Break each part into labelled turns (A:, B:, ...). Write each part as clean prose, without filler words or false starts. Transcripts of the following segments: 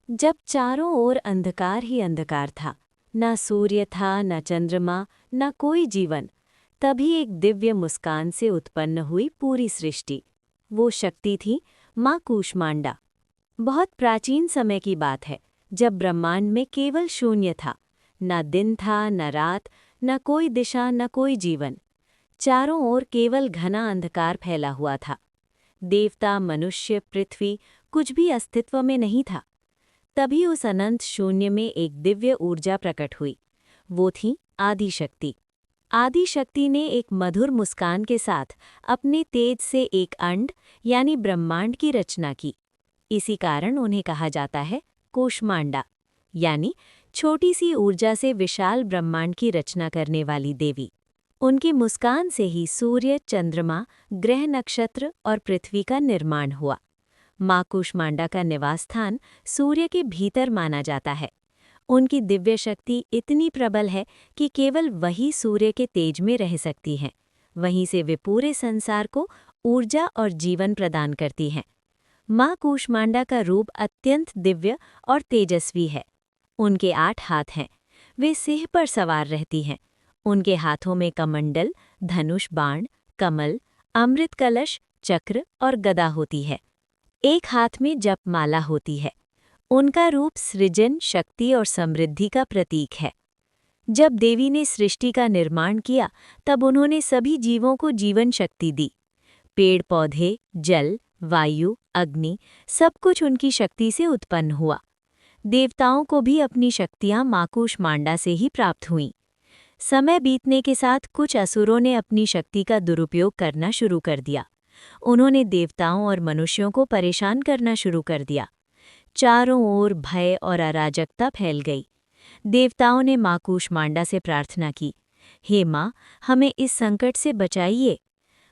A: जब चारों ओर अंधकार ही अंधकार था, न सूर्य था, न चंद्रमा, न कोई जीवन, तभी एक दिव्य मुस्कान से उत्पन्न हुई पूरी सृष्टि। वो शक्ति थी माँ कूष्मांडा। बहुत प्राचीन समय की बात है, जब ब्रह्मांड में केवल शून्य था। न दिन था, न रात, न कोई दिशा, न कोई जीवन। चारों ओर केवल घना अंधकार फैला हुआ था। देवता, मनुष्य, पृथ्वी, कुछ भी अस्तित्व में नहीं था। तभी उस अनंत शून्य में एक दिव्य ऊर्जा प्रकट हुई। वो थी आदि शक्ति। आदि शक्ति ने एक मधुर मुस्कान के साथ अपने तेज से एक अंड यानी ब्रह्मांड की रचना की। इसी कारण उन्हें कहा जाता है कूष्मांडा, यानी छोटी सी ऊर्जा से विशाल ब्रह्मांड की रचना करने वाली देवी। उनकी मुस्कान से ही सूर्य, चंद्रमा, ग्रह, नक्षत्र और पृथ्वी का निर्माण हुआ। माँ कूष्मांडा का निवास स्थान सूर्य के भीतर माना जाता है। उनकी दिव्य शक्ति इतनी प्रबल है कि केवल वही सूर्य के तेज में रह सकती हैं। वहीं से वे पूरे संसार को ऊर्जा और जीवन प्रदान करती हैं। माँ कूष्मांडा का रूप अत्यंत दिव्य और तेजस्वी है। उनके 8 हाथ हैं। वे सिंह पर सवार रहती हैं। उनके हाथों में कमंडल, धनुष, बाण, कमल, अमृत कलश, चक्र और गदा होती है। एक हाथ में जपमाला होती है। उनका रूप सृजन, शक्ति और समृद्धि का प्रतीक है। जब देवी ने सृष्टि का निर्माण किया, तब उन्होंने सभी जीवों को जीवन शक्ति दी। पेड़ पौधे, जल, वायु, अग्नि, सब कुछ उनकी शक्ति से उत्पन्न हुआ। देवताओं को भी अपनी शक्तियां माँ कूष्मांडा से ही प्राप्त हुईं। समय बीतने के साथ कुछ असुरों ने अपनी शक्ति का दुरुपयोग करना शुरू कर दिया। उन्होंने देवताओं और मनुष्यों को परेशान करना शुरू कर दिया। चारों ओर भय और अराजकता फैल गई। देवताओं ने माँ कूष्मांडा से प्रार्थना की, हे माँ, हमें इस संकट से बचाइए।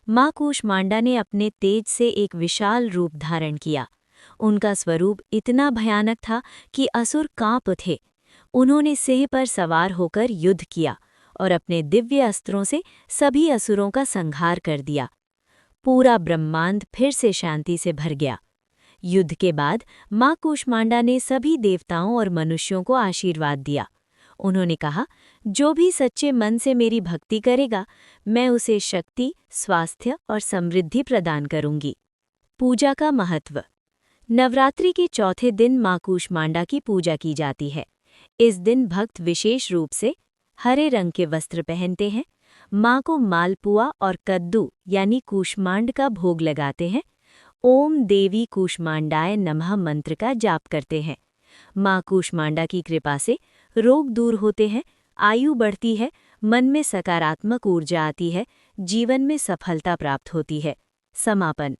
A: माँ कूष्मांडा ने अपने तेज से एक विशाल रूप धारण किया। उनका स्वरूप इतना भयानक था कि असुर कांप उठे। उन्होंने सिंह पर सवार होकर युद्ध किया और अपने दिव्य अस्त्रों से सभी असुरों का संहार कर दिया। पूरा ब्रह्मांड फिर से शांति से भर गया। युद्ध के बाद माँ कूष्मांडा ने सभी देवताओं और मनुष्यों को आशीर्वाद दिया। उन्होंने कहा, जो भी सच्चे मन से मेरी भक्ति करेगा, मैं उसे शक्ति, स्वास्थ्य और समृद्धि प्रदान करूंगी। पूजा का महत्व। नवरात्रि के चौथे दिन माँ कूष्मांडा की पूजा की जाती है। इस दिन भक्त विशेष रूप से हरे रंग के वस्त्र पहनते हैं, माँ को मालपुआ और कद्दू यानी कूष्मांड का भोग लगाते हैं, ओम देवी कूष्मांडाय नमः मंत्र का जाप करते हैं। माँ कूष्मांडा की कृपा से रोग दूर होते हैं, आयु बढ़ती है, मन में सकारात्मक ऊर्जा आती है, जीवन में सफलता प्राप्त होती है। समापन।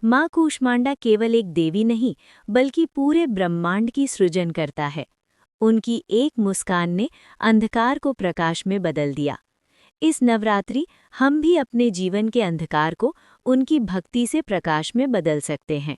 A: माँ कूष्मांडा केवल एक देवी नहीं, बल्कि पूरे ब्रह्मांड की सृजन करता है। उनकी एक मुस्कान ने अंधकार को प्रकाश में बदल दिया। इस नवरात्रि हम भी अपने जीवन के अंधकार को उनकी भक्ति से प्रकाश में बदल सकते हैं।